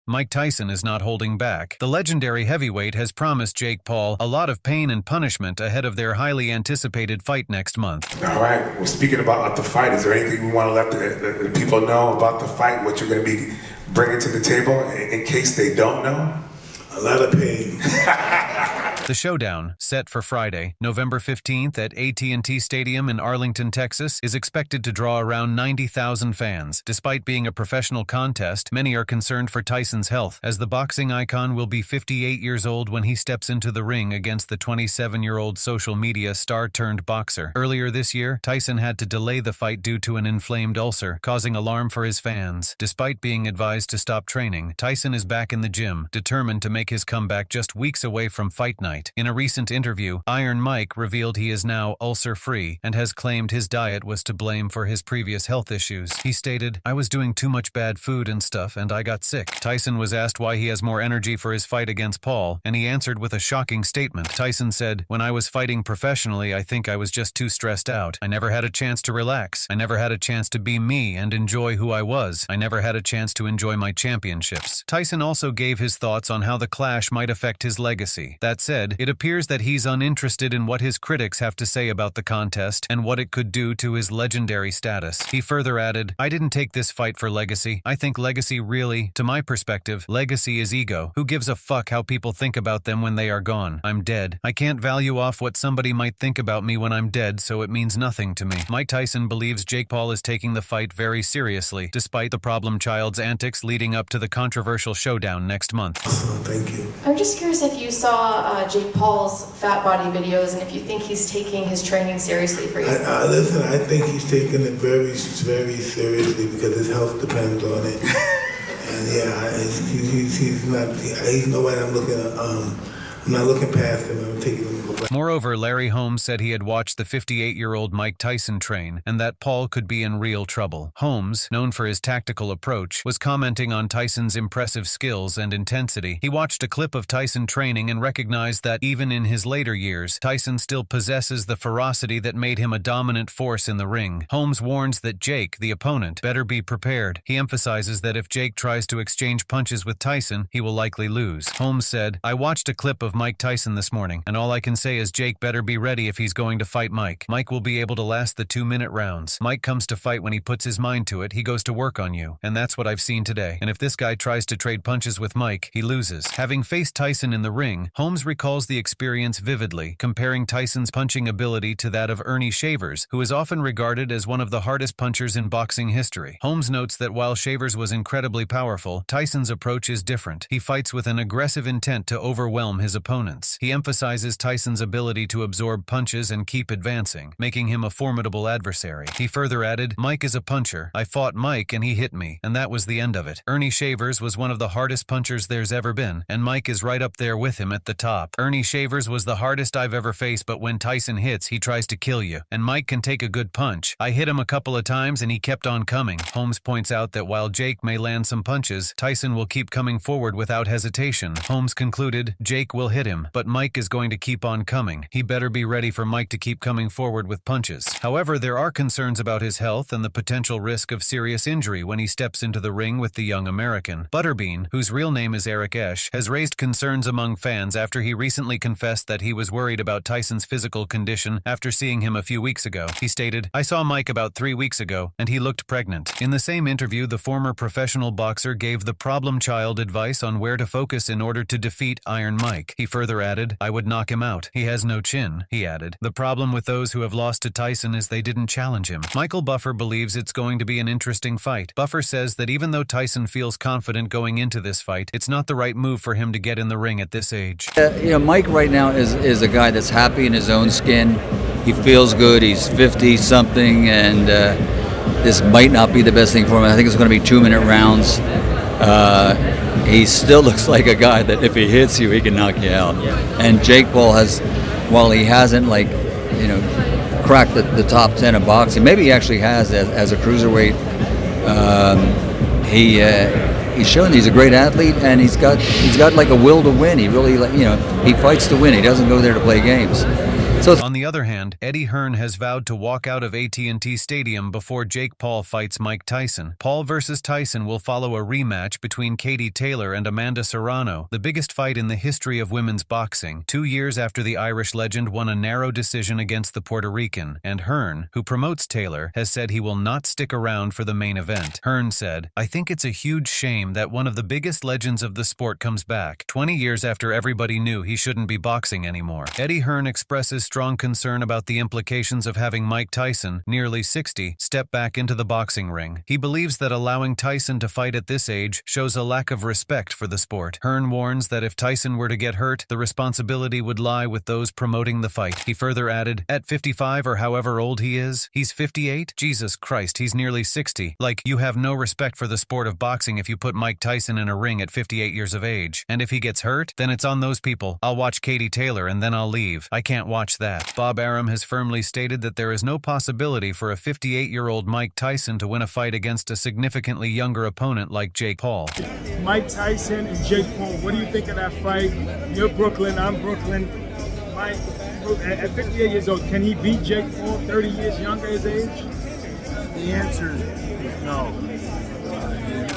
Mike Tyson is not holding back. The legendary heavyweight has promised Jake Paul a lot of pain and punishment ahead of their highly anticipated fight next month. All right, well, speaking about the fight, is there anything we want to let the people know about the fight, what you're going to be bringing to the table in case they don't know? A lot of pain. The showdown, set for Friday, November 15th at AT&T Stadium in Arlington, Texas, is expected to draw around 90,000 fans. Despite being a professional contest, many are concerned for Tyson's health, as the boxing icon will be 58 years old when he steps into the ring against the 27-year-old social media star-turned-boxer. Earlier this year, Tyson had to delay the fight due to an inflamed ulcer, causing alarm for his fans. Despite being advised to stop training, Tyson is back in the gym, determined to make his comeback just weeks away from fight night. In a recent interview, Iron Mike revealed he is now ulcer-free and has claimed his diet was to blame for his previous health issues. He stated, "I was doing too much bad food and stuff and I got sick." Tyson was asked why he has more energy for his fight against Paul, and he answered with a shocking statement. Tyson said, "When I was fighting professionally, I think I was just too stressed out. I never had a chance to relax. I never had a chance to be me and enjoy who I was. I never had a chance to enjoy my championships." Tyson also gave his thoughts on how the clash might affect his legacy. That said, it appears that he's uninterested in what his critics have to say about the contest and what it could do to his legendary status. He further added, "I didn't take this fight for legacy. I think legacy really, to my perspective, legacy is ego. Who gives a fuck how people think about them when they are gone? I'm dead. I can't value off what somebody might think about me when I'm dead, so it means nothing to me." Mike Tyson believes Jake Paul is taking the fight very seriously, despite the problem child's antics leading up to the controversial showdown next month. Thank you. I'm just curious if you saw Jake Paul's fat body videos and if you think he's taking his training seriously for you. Listen, I think he's taking it very, very seriously because his health depends on it. And yeah, he's nobody I'm not looking past him. I'm taking him. Moreover, Larry Holmes said he had watched the 58-year-old Mike Tyson train and that Paul could be in real trouble. Holmes, known for his tactical approach, was commenting on Tyson's impressive skills and intensity. He watched a clip of Tyson training and recognized that even in his later years, Tyson still possesses the ferocity that made him a dominant force in the ring. Holmes warns that Jake, the opponent, better be prepared. He emphasizes that if Jake tries to exchange punches with Tyson, he will likely lose. Holmes said, "I watched a clip of Mike Tyson this morning, and all I can say is Jake better be ready if he's going to fight Mike. Mike will be able to last the 2-minute rounds. Mike comes to fight when he puts his mind to it. He goes to work on you, and that's what I've seen today. And if this guy tries to trade punches with Mike, he loses." Having faced Tyson in the ring, Holmes recalls the experience vividly, comparing Tyson's punching ability to that of Ernie Shavers, who is often regarded as one of the hardest punchers in boxing history. Holmes notes that while Shavers was incredibly powerful, Tyson's approach is different. He fights with an aggressive intent to overwhelm his opponents. He emphasizes Tyson's ability to absorb punches and keep advancing, making him a formidable adversary. He further added, "Mike is a puncher. I fought Mike and he hit me, and that was the end of it. Ernie Shavers was one of the hardest punchers there's ever been, and Mike is right up there with him at the top. Ernie Shavers was the hardest I've ever faced, but when Tyson hits, he tries to kill you, and Mike can take a good punch. I hit him a couple of times and he kept on coming." Holmes points out that while Jake may land some punches, Tyson will keep coming forward without hesitation. Holmes concluded, "Jake will hit him, but Mike is going to keep on coming. He better be ready for Mike to keep coming forward with punches." However, there are concerns about his health and the potential risk of serious injury when he steps into the ring with the young American. Butterbean, whose real name is Eric Esch, has raised concerns among fans after he recently confessed that he was worried about Tyson's physical condition after seeing him a few weeks ago. He stated, "I saw Mike about 3 weeks ago, and he looked pregnant." In the same interview, the former professional boxer gave the problem child advice on where to focus in order to defeat Iron Mike. He further added, "I would knock him out. He has no chin," he added. "The problem with those who have lost to Tyson is they didn't challenge him." Michael Buffer believes it's going to be an interesting fight. Buffer says that even though Tyson feels confident going into this fight, it's not the right move for him to get in the ring at this age. Mike right now is a guy that's happy in his own skin. He feels good. He's 50-something, and this might not be the best thing for him. I think it's going to be 2-minute rounds. He still looks like a guy that if he hits you, he can knock you out. And Jake Paul has, while he hasn't cracked the top 10 of boxing, maybe he actually has as a cruiserweight. He's shown he's a great athlete, and he's got like a will to win. He really he fights to win. He doesn't go there to play games. So on the the other hand, Eddie Hearn has vowed to walk out of AT&T Stadium before Jake Paul fights Mike Tyson. Paul versus Tyson will follow a rematch between Katie Taylor and Amanda Serrano, the biggest fight in the history of women's boxing, 2 years after the Irish legend won a narrow decision against the Puerto Rican, and Hearn, who promotes Taylor, has said he will not stick around for the main event. Hearn said, "I think it's a huge shame that one of the biggest legends of the sport comes back, 20 years after everybody knew he shouldn't be boxing anymore." Eddie Hearn expresses strong concern about the implications of having Mike Tyson, nearly 60, step back into the boxing ring. He believes that allowing Tyson to fight at this age shows a lack of respect for the sport. Hearn warns that if Tyson were to get hurt, the responsibility would lie with those promoting the fight. He further added, "At 55 or however old he is, he's 58? Jesus Christ, he's nearly 60. Like, you have no respect for the sport of boxing if you put Mike Tyson in a ring at 58 years of age. And if he gets hurt, then it's on those people. I'll watch Katie Taylor and then I'll leave. I can't watch that." Bob Arum has firmly stated that there is no possibility for a 58-year-old Mike Tyson to win a fight against a significantly younger opponent like Jake Paul. Mike Tyson and Jake Paul, what do you think of that fight? You're Brooklyn, I'm Brooklyn. Mike, at 58 years old, can he beat Jake Paul 30 years younger his age? The answer is no.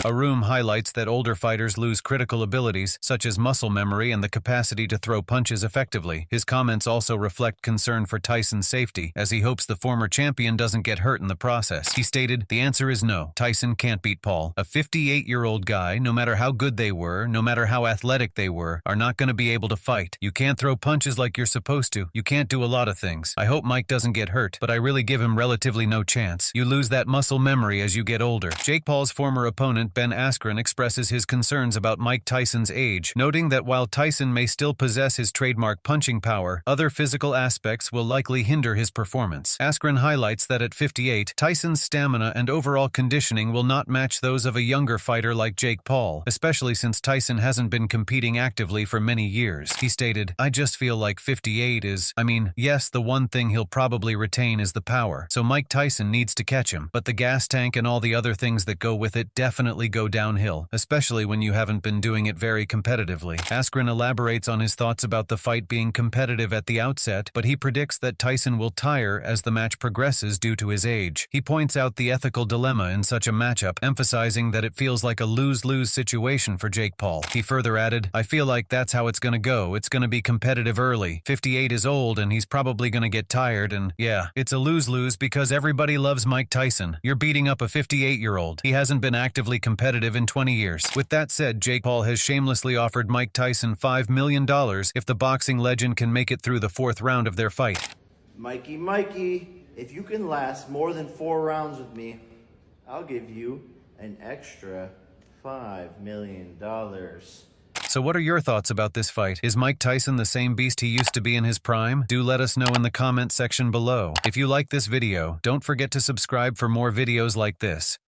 Arum highlights that older fighters lose critical abilities, such as muscle memory and the capacity to throw punches effectively. His comments also reflect concern for Tyson's safety, as he hopes the former champion doesn't get hurt in the process. He stated, "The answer is no. Tyson can't beat Paul. A 58-year-old guy, no matter how good they were, no matter how athletic they were, are not going to be able to fight. You can't throw punches like you're supposed to. You can't do a lot of things. I hope Mike doesn't get hurt, but I really give him relatively no chance. You lose that muscle memory as you get older." Jake Paul's former opponent, Ben Askren, expresses his concerns about Mike Tyson's age, noting that while Tyson may still possess his trademark punching power, other physical aspects will likely hinder his performance. Askren highlights that at 58, Tyson's stamina and overall conditioning will not match those of a younger fighter like Jake Paul, especially since Tyson hasn't been competing actively for many years. He stated, "I just feel like 58 is, yes, the one thing he'll probably retain is the power, so Mike Tyson needs to catch him, but the gas tank and all the other things that go with it definitely go downhill, especially when you haven't been doing it very competitively." Askren elaborates on his thoughts about the fight being competitive at the outset, but he predicts that Tyson will tire as the match progresses due to his age. He points out the ethical dilemma in such a matchup, emphasizing that it feels like a lose-lose situation for Jake Paul. He further added, "I feel like that's how it's going to go. It's going to be competitive early. 58 is old and he's probably going to get tired, and yeah, it's a lose-lose because everybody loves Mike Tyson. You're beating up a 58-year-old. He hasn't been actively competitive in 20 years. With that said, Jake Paul has shamelessly offered Mike Tyson $5 million if the boxing legend can make it through the 4th round of their fight. Mikey, if you can last more than 4 rounds with me, I'll give you an extra $5 million. So what are your thoughts about this fight? Is Mike Tyson the same beast he used to be in his prime? Do let us know in the comment section below. If you like this video, don't forget to subscribe for more videos like this.